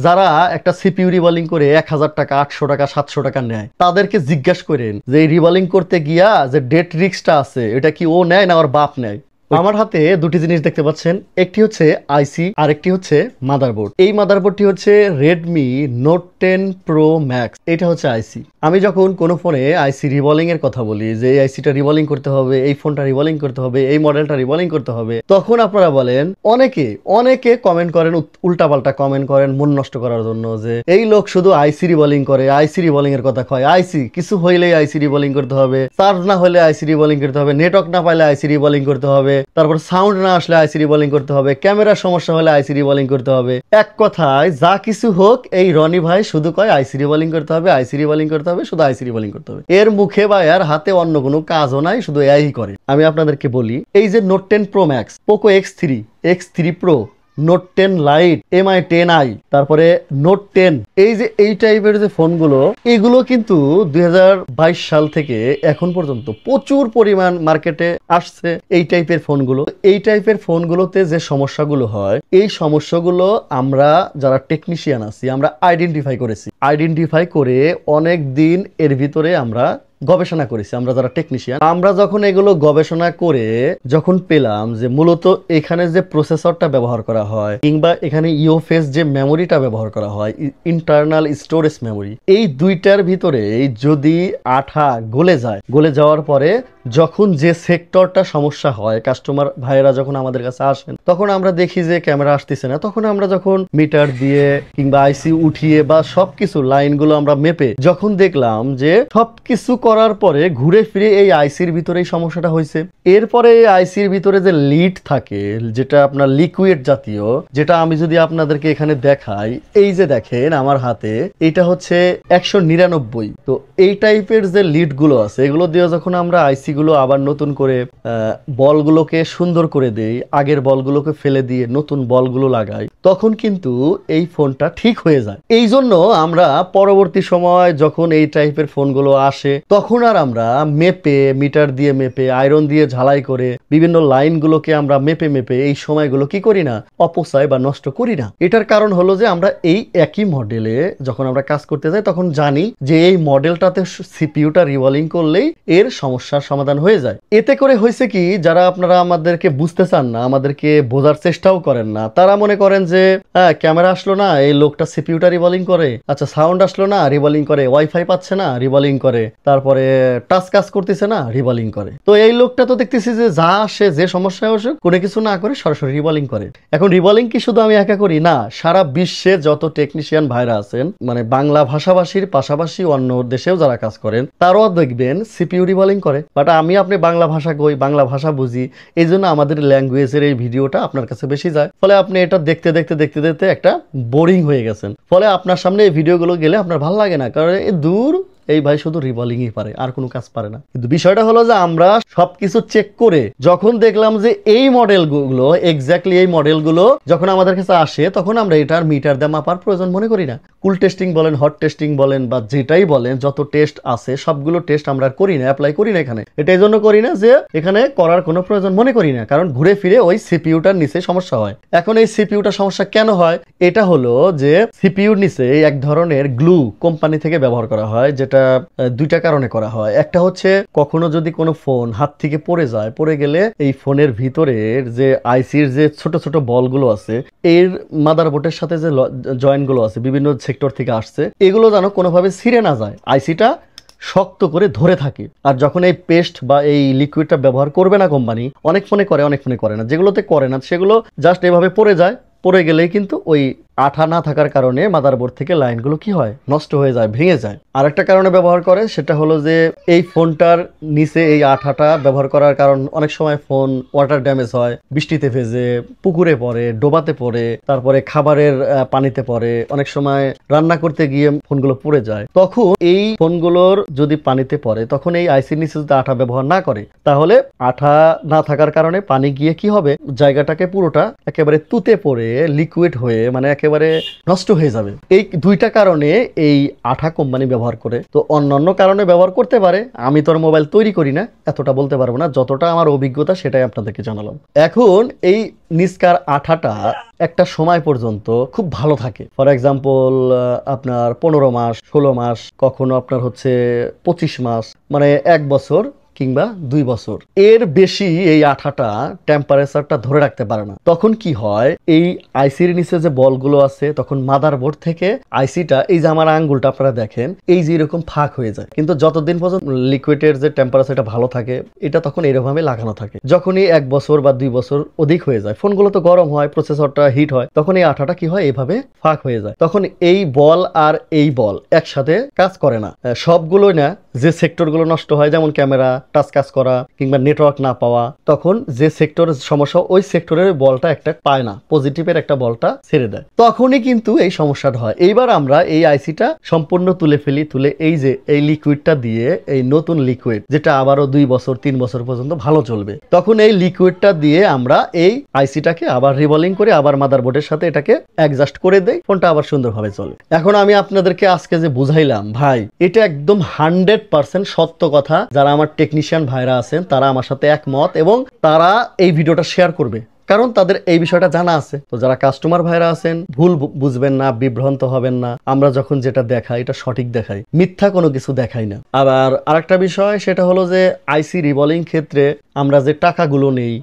যারা একটা CPU reballing করে 1000 টাকা 800 টাকা 700 টাকা নেয়, তাদেরকে জিজ্ঞাসা করেন যে এই রিবলিং করতে গিয়া যে ডেট রিস্কটা আছে এটা কি ও নেয় না ওর বাপ নেয়। আমার হাতে দুটি জিনিস দেখতে পাচ্ছেন, একটি হচ্ছে আইসি আর একটি হচ্ছে মাদারবোর্ড। এই মাদারবোর্ডটি হচ্ছে রেডমি নোট 10 প্রো ম্যাক্স, এটা হচ্ছে আইসি। আমি যখন কোনো ফোনে আইসি রিবলিং এর কথা বলি যে এই আইসিটা রিবলিং করতে হবে, এই ফোনটা রিবলিং করতে হবে, এই মডেলটা রিবলিং করতে হবে, তখন আপনারা বলেন অনেকে কমেন্ট করেন, উল্টাপাল্টা কমেন্ট করেন মন নষ্ট করার জন্য, যে এই লোক শুধু আইসি রিবলিং করে, আইসি রিবলিং এর কথা কয়। আইসি কিছু হইলেই আইসি রিবলিং করতে হবে, চার্জ না হলে আইসি রিবলিং করতে হবে, নেটওয়ার্ক না পাইলে আইসি রিবলিং করতে হবে, তারপর সাউন্ড না আসলে আইসি রিবলিং করতে হবে, ক্যামেরার সমস্যা হলে আইসি রিবলিং করতে হবে। এক কথায় যা কিছু হোক, এই রনি ভাই শুধু কয় আইসি রিবলিং করতে হবে, আইসি রিবলিং করতে হবে, শুধু আইসি রিবলিং করতে হবে। এর মুখে বা এর হাতে অন্য কোনো কাজও নাই, শুধু এআই করে। আমি আপনাদেরকে বলি, এই যে note 10 pro max, Poco X3 pro, note 10 light, MI 10i, তারপরে নোট 10, এই যে এই টাইপের যে ফোনগুলো, এগুলো কিন্তু 2022 সাল থেকে এখন পর্যন্ত প্রচুর পরিমাণ মার্কেটে আসছে। এই টাইপের ফোনগুলো, এই টাইপের ফোনগুলোতে যে সমস্যাগুলো হয়, এই সমস্যাগুলো আমরা যারা টেকনিশিয়ান আছি আমরা আইডেন্টিফাই করে অনেক দিন এর ভিতরে আমরা গবেষণা করেছি। আমরা যারা টেকনিশিয়ান, আমরা যখন এগুলো গবেষণা করে যখন পেলাম যে মূলত এখানে যে প্রসেসরটা ব্যবহার করা হয় কিংবা এখানে ইউএফএস যে মেমোরিটা ব্যবহার করা হয়, ইন্টারনাল স্টোরেজ মেমোরি, এই দুইটার ভিতরে যদি আঠা গলে যাওয়ার পরে যখন যে সেক্টরটা সমস্যা হয়, কাস্টমার ভাইয়েরা যখন আমাদের কাছে আসেন তখন আমরা দেখি যে ক্যামেরা আসতেছে না, তখন আমরা যখন মিটার দিয়ে কিংবা আইসি উঠিয়ে বা সবকিছু লাইনগুলো আমরা মেপে যখন দেখলাম যে সবকিছু করার পরে ঘুরে ফিরে এই আইসির ভিতরে এই সমস্যাটা হয়েছে। এরপরে এই আইসির ভিতরে যে লিড থাকে, যেটা আপনার লিকুইড জাতীয়, যেটা আমি যদি আপনাদেরকে এখানে দেখাই, এই যে দেখেন আমার হাতে, এটা হচ্ছে 199। তো এই টাইপের যে লিড গুলো আছে, এগুলো দিয়ে যখন আমরা আইসি গুলো আবার নতুন করে বলগুলোকে সুন্দর করে দেই, আগের বলগুলোকে ফেলে দিয়ে নতুন বলগুলো লাগাই, তখন কিন্তু এই ফোনটা ঠিক হয়ে যায়। এই জন্য আমরা পরবর্তী সময় যখন এই টাইপের ফোনগুলো আসে, তখন আর আমরা মিটার দিয়ে মেপে, আয়রন দিয়ে ঝালাই করে বিভিন্ন লাইনগুলোকে আমরা মেপে এই সময়গুলো কি করি না, অপচয় বা নষ্ট করি না। এটার কারণ হলো যে আমরা এই একই মডেলে যখন আমরা কাজ করতে যাই, তখন জানি যে এই মডেলটাতে সিপিইউটা রিভলিং করলেই এর সমস্যার সমাধান হয়ে যায়। এতে করে হয়েছে কি, যারা আপনারা আমাদেরকে বুঝতে চান না, আমাদেরকে বোঝার চেষ্টাও করেন না, তারা মনে করেন যে ক্যামেরা আসলো না, এই লোকটা সিপিইউটা রিভলিং করে, আচ্ছা সাউন্ড আসলো না, রিভলিং করে, ওয়াইফাই পাচ্ছে না, রিভলিং করে, তারপরে টাচ কাজ করতেছে না, রিভলিং করে। তো এই লোকটা তো দেখতেছি যে যা আসে, যে সমস্যায় আসে, কোনো কিছু না করে সরাসরি রিভলিং করে। এখন রিভলিং কি শুধু আমি একা করি না, সারা বিশ্বে যত টেকনিশিয়ান ভাইরা আছেন, মানে বাংলা ভাষাভাষীর পাশাপাশি অন্য দেশেও যারা কাজ করেন, তারাও দেখবেন সিপিইউ রিভলিং করে। বাট আপনি বাংলা ভাষা কই, বাংলা ভাষা বুঝি, এই জন্য আমাদের ল্যাঙ্গুয়েজের এই ভিডিওটা আপনার কাছে বেশি যায়। ফলে আপনি এটা দেখতে একটা বোরিং হয়ে গেছেন। ফলে আপনার সামনে এই ভিডিওগুলো গেলে আপনার ভালো লাগে না, কারণ দূর এই ভাই শুধু রিভলিংই পারে, আর কোনো কাজ পারে না। কিন্তু বিষয়টা হলো যে আমরা সবকিছু চেক করে যখন দেখলাম যে এই মডেলগুলো, এক্স্যাক্টলি এই মডেলগুলো যখন আমাদের কাছে আসে, তখন আমরা এটার মিটার দিয়ে মাপার প্রয়োজন মনে করি না। কুল টেস্টিং বলেন, হট টেস্টিং বলেন, বা যেটাই বলেন, যত টেস্ট আছে সবগুলো টেস্ট আমরা করি না, অ্যাপ্লাই করি না এখানে। এটা এই জন্য করি না যে এখানে করার কোনো প্রয়োজন মনে করি না, কারণ ঘুরে ফিরে ওই সিপিইউটার নিচে সমস্যা হয়। এখন এই সিপিইউটার সমস্যা কেন হয়? এটা হলো যে সিপিইউর নিচে এক ধরনের গ্লু কোম্পানি থেকে ব্যবহার করা হয়, যেটা দুইটা কারণে করা হয়। একটা হচ্ছে কখনো যদি কোনো ফোন হাত থেকে পড়ে যায়, পড়ে গেলে এই ফোনের ভিতরের যে আইসির যে ছোট ছোট বলগুলো আছে, এর মাদারবোর্ডের সাথে যে জয়েন্টগুলো আছে বিভিন্ন সেক্টর থেকে আসছে, এগুলো যেন কোনোভাবে ছিঁড়ে না যায়, আইসিটা শক্ত করে ধরে থাকে। আর যখন এই পেস্ট বা এই লিকুইডটা ব্যবহার করবে না কোম্পানি, অনেক ফোনে করে, অনেক ফোনে করে না, যেগুলোতে করে না সেগুলো জাস্ট এভাবে পড়ে যায়, পড়ে গেলেই কিন্তু ওই আঠা না থাকার কারণে মাদারবোর্ড থেকে লাইনগুলো কি হয়, নষ্ট হয়ে যায়, ভেঙে যায়। আর একটা কারণে ব্যবহার করে, সেটা হলো যে এই ফোনটার নিচে এই আঠাটা ব্যবহার করার কারণ অনেক সময় ফোন ওয়াটার ড্যামেজ হয়, বৃষ্টিতে ভেজে, পুকুরে পড়ে, ডোবাতে পড়ে, তারপরে খাবারের পানিতে পড়ে, অনেক সময় রান্না করতে গিয়ে ফোনগুলো পুড়ে যায়। তখন এই ফোনগুলোর যদি পানিতে পড়ে, তখন এই আইসির নিচে যদি আঠা ব্যবহার না করে, তাহলে আঠা না থাকার কারণে পানি গিয়ে কি হবে, জায়গাটাকে পুরোটা একেবারে তুতে পড়ে লিকুইড হয়ে, মানে একেবারে একেবারে নষ্ট হয়ে যাবে। এই দুইটা কারণে এই আঠা কোম্পানি ব্যবহার করে। তো অন্যান্য কারণে ব্যবহার করতে পারে, আমি তো আর মোবাইল তৈরি করি না, এতটা বলতে পারবো না, যতটা আমার অভিজ্ঞতা সেটাই আপনাদেরকে জানালাম। এখন এই নিস্কার আঠাটা একটা সময় পর্যন্ত খুব ভালো থাকে। ফর এক্সাম্পল আপনার 15 মাস, 16 মাস, কখনো আপনার হচ্ছে 25 মাস, মানে 1 বছর কিংবা 2 বছর। এর বেশি এই আঠাটা টেম্পারেচারটা ধরে রাখতে পারে না। তখন কি হয়, এই আইসির নিচে যে বলগুলো আছে, তখন মাদারবোর্ড থেকে আইসিটা, এই যে আমার আঙ্গুলটা আপনারা দেখেন, এই যে এরকম ফাঁক হয়ে যায়। কিন্তু যতদিন পর্যন্ত লিকুইডের যে টেম্পারেচারটা ভালো থাকে, এটা তখন এরকমভাবে লাগানো থাকে। যখনই 1 বছর বা 2 বছর অধিক হয়ে যায়, ফোনগুলো তো গরম হয়, প্রসেসরটা হিট হয়, তখন এই আঠাটা কি হয়, এইভাবে ফাঁক হয়ে যায়। তখন এই বল আর এই বল একসাথে কাজ করে না। সবগুলো না, যে সেক্টরগুলো নষ্ট হয়, যেমন ক্যামেরা, টাচ কাজ করা কিংবা নেটওয়ার্ক না পাওয়া, তখন যে সেক্টরের সমস্যা, ওই সেক্টরের বলটা একটা পায় না, পজিটিভের একটা বলটা ছেড়ে দেয়, তখনই কিন্তু এই সমস্যাটা হয়। এইবার আমরা এই আইসিটা সম্পূর্ণ তুলে ফেলি, তুলে এই যে এই লিকুইডটা দিয়ে, এই নতুন লিকুইড যেটা আবারও 2 বছর 3 বছর পর্যন্ত ভালো চলবে, তখন এই লিকুইডটা দিয়ে আমরা এই আইসিটাকে আবার রিবলিং করে আবার মাদারবোর্ডের সাথে এটাকে অ্যাডজাস্ট করে দেই, ফোনটা আবার সুন্দরভাবে চলে। এখন আমি আপনাদেরকে আজকে যে বুঝাইলাম ভাই, এটা একদম 100% সত্য কথা। যারা আমার টেকনিশিয়ান ভাইরা আছেন তারা আমার সাথে একমত এবং তারা এই ভিডিওটা শেয়ার করবে, কারণ তাদের এই বিষয়টা জানা আছে। তো যারা কাস্টমার ভাইরা আছেন, ভুল বুঝবেন না, বিভ্রান্ত হবেন না। আমরা যখন যেটা দেখাই এটা সঠিক দেখাই, মিথ্যা কোনো কিছু দেখাই না। আবার আরেকটা বিষয়, সেটা হলো যে আইসি রিবলিং ক্ষেত্রে আমরা যে টাকাগুলো নেই,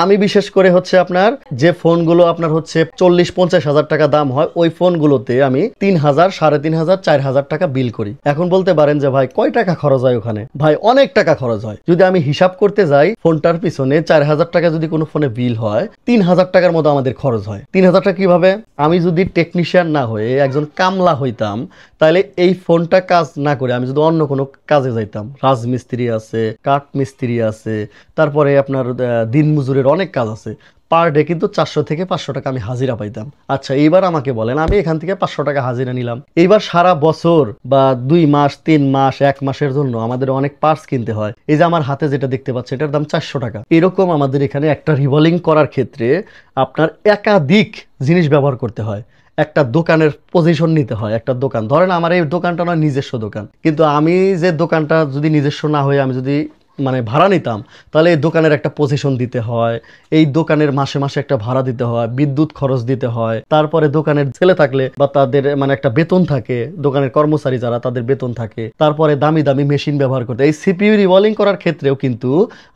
আমি বিশেষ করে হচ্ছে আপনার যে ফোনগুলো আপনার হচ্ছে 40-50 হাজার টাকা দাম হয়, ওই ফোনগুলোতে আমি 3,000, 3,500, 4,000 টাকা বিল করি। এখন বলতে পারেন যে ভাই কয় টাকা খরচ হয় ওখানে? ভাই অনেক টাকা খরচ হয়। যদি আমি হিসাব করতে যাই, ফোনটার পিছনে 4,000 টাকা যদি কোনো ফোনে বিল হয়, 3,000 টাকার মতো আমাদের খরচ হয়। 3,000 টাকা কিভাবে? আমি যদি টেকনিশিয়ান না হয়ে একজন কামলা হইতাম, তাহলে এই ফোনটা কাজ না করে আমি যদি অন্য কোনো কাজে যাইতাম, রাজমিস্ত্রি আছে, কাঠ মিস্ত্রি আছে, তারপরে আপনার দিনমজুরের অনেক কাজ আছে, পার ডে কিন্তু 400 থেকে 500 টাকা আমি হাজিরা পাইতাম। আচ্ছা, এইবার আমাকে বলেন, আমি এখান থেকে 500 টাকা হাজিরা নিলাম, এইবার সারা বছর বা 2 মাস, 3 মাস, 1 মাসের জন্য আমাদের অনেক পার্টস কিনতে হয়। এই যে আমার হাতে যেটা দেখতে পাচ্ছি, এটার দাম 400 টাকা। এরকম আমাদের এখানে একটা রিভলিং করার ক্ষেত্রে আপনার একাধিক জিনিস ব্যবহার করতে হয়। একটা দোকানের পজিশন নিতে হয়। একটা দোকান, ধরেন আমার এই দোকানটা নয় নিজস্ব দোকান, কিন্তু আমি যে দোকানটা যদি নিজস্ব না হয়ে আমি যদি মানে ভাড়া নিতাম, তাহলে এই দোকানের একটা পজিশন দিতে হয়, এই দোকানের মাসে মাসে একটা ভাড়া দিতে হয়, বিদ্যুৎ খরচ দিতে হয়, তারপরে দোকানের ছেলে থাকলে বা তাদের মানে একটা বেতন থাকে, দোকানের কর্মচারী যারা তাদের বেতন থাকে, তারপরে দামি দামি মেশিন ব্যবহার করতে। এই সিপিইউ রিভলিং করার ক্ষেত্রেও কিন্তু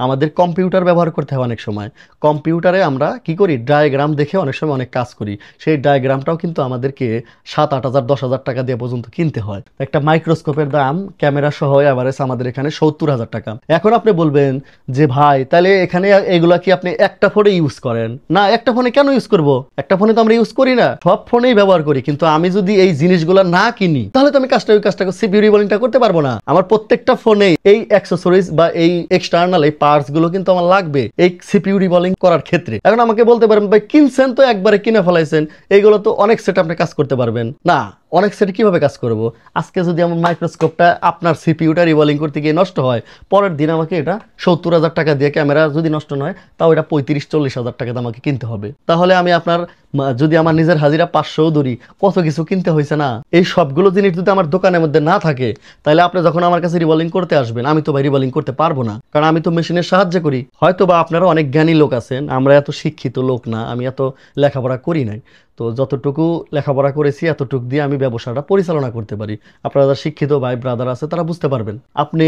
আমাদের কম্পিউটার ব্যবহার করতে হয় অনেক সময়। কম্পিউটারে আমরা কি করি, ডায়াগ্রাম দেখে অনেক সময় অনেক কাজ করি। সেই ডায়াগ্রামটাও কিন্তু আমাদেরকে 7-8 হাজার 10 হাজার টাকা দিয়ে পর্যন্ত কিনতে হয়। একটা মাইক্রোস্কোপের দাম ক্যামেরা সহ এভারেজ আমাদের এখানে 70,000 টাকা। এখন আপনি বলবেন যে ভাই তাহলে এখানে এগুলা কি আপনি একটা ফোনে ইউজ করেন? না, একটা ফোনে কেন ইউজ করব? একটা ফোনে তো আমরা ইউজ করি না, সব ফোনেই ব্যবহার করি। কিন্তু আমি যদি এই জিনিসগুলো না কিনি, তাহলে তো আমি কাজটা সিপিইউ রিবলিংটা করতে পারবো না। আমার প্রত্যেকটা ফোনে এই অ্যাক্সেসরিজ বা এই এক্সটার্নাল এই পার্টস গুলো কিন্তু আমার লাগবে এই সিপিইউ রিবলিং করার ক্ষেত্রে। এখন আমাকে বলতে পারেন ভাই কিনছেন তো একবারে কিনে ফেলাইছেন, এইগুলো তো অনেক সেট আপনি কাজ করতে পারবেন না। অনেক সেটে কিভাবে কাজ করব? আজকে যদি আমার মাইক্রোস্কোপটা আপনার সিপিইউটা রিবলিং করতে গিয়ে নষ্ট হয়, পরের দিন আমাকে এটা 70,000 টাকা দিয়ে, ক্যামেরা যদি নষ্ট নয় তাও এটা 35-40 হাজার টাকা আমাকে কিনতে হবে। তাহলে আমি আপনার যদি আমার নিজের হাজিরা 500 ধরি, কত কিছু কিনতে হয়েছে না? এই সবগুলো জিনিস যদি আমার দোকানের মধ্যে না থাকে, তাহলে আপনি যখন আমার কাছে রিবলিং করতে আসবেন, আমি তো ভাই রিবলিং করতে পারবো না, কারণ আমি তো মেশিনের সাহায্য করি। হয়তো বা আপনারা অনেক জ্ঞানী লোক আছেন, আমরা এত শিক্ষিত লোক না, আমি এত লেখাপড়া করি নাই। তো যতটুকু লেখাপড়া করেছি এতটুকু দিয়ে আমি ব্যবসাটা পরিচালনা করতে পারি। আপনারা যারা শিক্ষিত ভাই ব্রাদার আছে তারা বুঝতে পারবেন। আপনি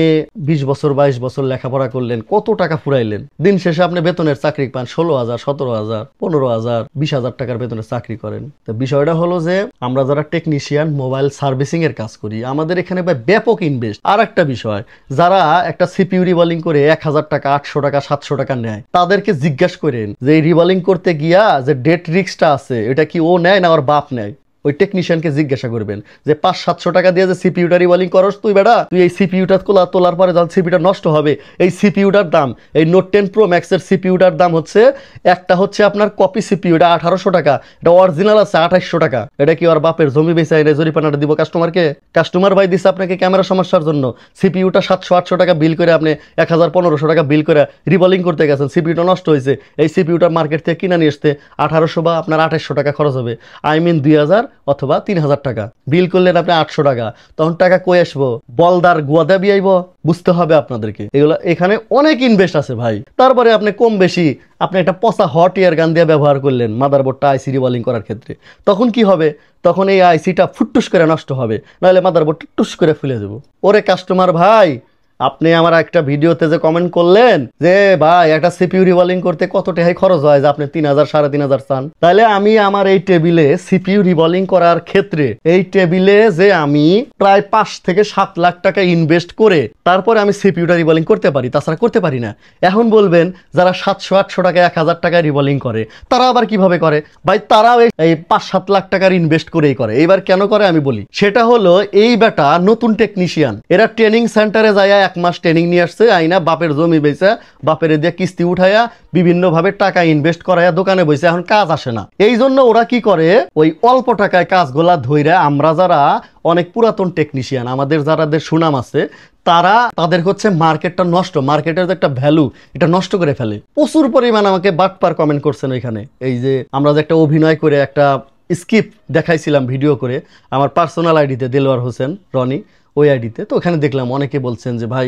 20 বছর 22 বছর লেখাপড়া করলেন, কত টাকা ফুরাইলেন, দিন শেষে আপনি বেতনের চাকরি পান 16,000, 17,000, 15,000, 20,000 টাকার বেতনের চাকরি করেন। তো বিষয়টা হলো যে আমরা যারা টেকনিশিয়ান মোবাইল সার্ভিসিং এর কাজ করি, আমাদের এখানে ব্যাপক ইনভেস্ট। আর একটা বিষয়, যারা একটা সিপিইউ রিবলিং করে 1,000 টাকা, 800 টাকা, 700 টাকা নেয়, তাদেরকে জিজ্ঞাসা করেন যে এই রিবলিং করতে গিয়া যে ডেট রিস্কটা আছে, এটা কি ও নেয় না ওর বাপ নেয়? ওই টেকনিশিয়ানকে জিজ্ঞাসা করবেন যে 500-700 টাকা দিয়ে যে সিপিইউটা রিবলিং করস তুই বেটা, তুই এই সিপিইউটা তোলার পরে যখন সিপিইউটা নষ্ট হবে, এই সিপিইউটার দাম, এই নোট 10 প্রো ম্যাক্সের সিপিইউটার দাম হচ্ছে, একটা হচ্ছে আপনার কপি সিপিইউ, এটা 1800 টাকা, এটা অরিজিনাল আছে 2800 টাকা। এটা কি আর বাপের জমি বেচে এনে জরিপানাটা দিব কাস্টমারকে? কাস্টমার ভাই দিচ্ছে আপনাকে ক্যামেরা সমস্যার জন্য, সিপিইউটা 700-800 টাকা বিল করে আপনি 1000-1500 টাকা বিল করে রিবলিং করতে গেছেন, সিপিইউটা নষ্ট হয়েছে, এই সিপিইউটা মার্কেট থেকে কিনে নিয়ে আসতে 1800 বা আপনার 2800 টাকা খরচ হবে, আই মিন 2000 অথবা 3000 টাকা বিল করলেন আপনি 800 টাকা, তখন টাকা কই আসবো? বলদার গুয়াদা বিয়াইব? বুঝতে হবে আপনাদেরকে, এগুলো এখানে অনেক ইনভেস্ট আছে ভাই। তারপরে আপনি কম বেশি আপনি একটা পচা হট এয়ার গান দিয়ে ব্যবহার করলেন মাদারবোর্ডটা আইসি রিবলিং করার ক্ষেত্রে, তখন কি হবে? তখন এই আইসিটা ফুটটুস করে নষ্ট হবে, নাহলে মাদারবোর্ডটা টুস করে ফুলে যাবো। ওরে কাস্টমার ভাই, আপনি আমার একটা ভিডিওতে যে কমেন্ট করলেন যে ভাই একটা সিপিইউ রিবলিং করতে কত টাকা খরচ হয়, যে আপনি 3000-3500 চান, তাহলে আমি আমার এই টেবিলে সিপিইউ রিবলিং করার ক্ষেত্রে এই টেবিলে যে আমি প্রায় 5 থেকে 7 লাখ টাকা ইনভেস্ট করে তারপরে আমি সিপিইউটা রিবলিং করতে পারি, তাছাড়া করতে পারি না। এখন বলবেন যারা 700-800 টাকা 1000 টাকা রিবলিং করে তারা আবার কিভাবে করে? ভাই তারাও এই 5-7 লাখ টাকার ইনভেস্ট করেই করে। এইবার কেন করে আমি বলি, সেটা হলো এই বেটা নতুন টেকনিশিয়ান, এরা ট্রেনিং সেন্টারে যায় 1 মাস ট্রেনিং নিয়ে আসছে, আইনা বাপের জমি বেচা বাপের দিয়ে কিস্তি উঠাইয়া বিভিন্নভাবে টাকা ইনভেস্ট করাইয়া দোকানে বসে, এখন কাজ আসে না। এই জন্য ওরা কি করে, ওই অল্প টাকায় কাজগুলা ধইরা আমরা যারা অনেক পুরাতন টেকনিশিয়ান, আমাদের যারাদের সুনাম আছে, তারা তাদের হচ্ছে মার্কেটটা নষ্ট, মার্কেটের যে একটা ভ্যালু এটা নষ্ট করে ফেলে। প্রচুর পরিমাণ আমাকে বাটপার কমেন্ট করছেন ওইখানে, এই যে আমরা যে একটা অভিনয় করে একটা স্কিপ দেখাইছিলাম ভিডিও করে আমার পার্সোনাল আইডিতে, দেলোয়ার হোসেন রনি ওই আইডিতে, তো ওখানে দেখলাম অনেকে বলছেন যে ভাই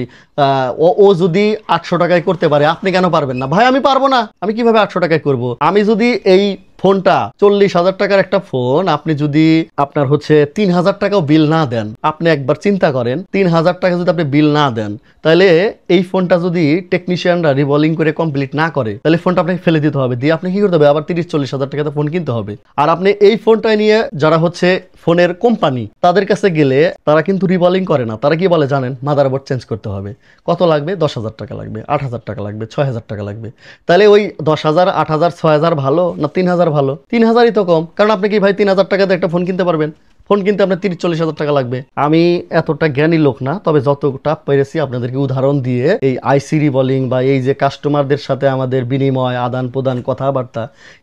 ও যদি 800 টাকায় করতে পারে আপনি কেন পারবেন না? ভাই আমি পারবো না, আমি কিভাবে 800 টাকায় করব? আমি যদি এই ফোনটা 40,000 টাকার একটা ফোন, আপনি যদি আপনার হচ্ছে 3000 টাকাও বিল না দেন, আপনি একবার চিন্তা করেন 3000 টাকা যদি আপনি বিল না দেন, তাহলে এই ফোনটা যদি টেকনিশিয়ানরা রিবলিং করে কমপ্লিট না করে, তাহলে ফোনটা আপনাকে ফেলে দিতে হবে, দিয়ে আপনি কি করতে হবে? আবার 30-40 হাজার টাকাতে ফোন কিনতে হবে। আর আপনি এই ফোনটা নিয়ে যারা হচ্ছে ফোনের কোম্পানি তাদের কাছে গেলে তারা কিন্তু রিবলিং করে না, তারা কি বলে জানেন? মাদারবোর্ড চেঞ্জ করতে হবে। কত লাগবে? 10,000 টাকা লাগবে, 8,000 টাকা লাগবে, 6,000 টাকা লাগবে। তাহলে ওই 10,000, 8,000, 6,000 ভালো না 3,000 ভালো? 3,000ই তো কম, কারণ আপনি কি ভাই 3,000 টাকাতে একটা ফোন কিনতে পারবেন? ফোন কিনতে আপনার 30-40 হাজার টাকা লাগবে। আমি এতটা জ্ঞানী লোক না, তবে যতটা পেরেছি আপনাদেরকে উদাহরণ দিয়ে এই আইসি রিবলিং বা এই যে কাস্টমারদের সাথে আমাদের বিনিময় আদান প্রদান কথাবার্তা,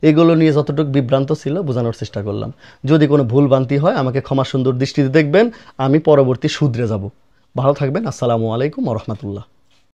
এগুলো নিয়ে যতটুকু বিভ্রান্ত ছিল বোঝানোর চেষ্টা করলাম। যদি কোনো ভুল ভ্রান্তি হয় আমাকে ক্ষমা সুন্দর দৃষ্টিতে দেখবেন, আমি পরবর্তী শুধরে যাব। ভালো থাকবেন। আসসালামু আলাইকুম ওয়া রাহমাতুল্লাহ।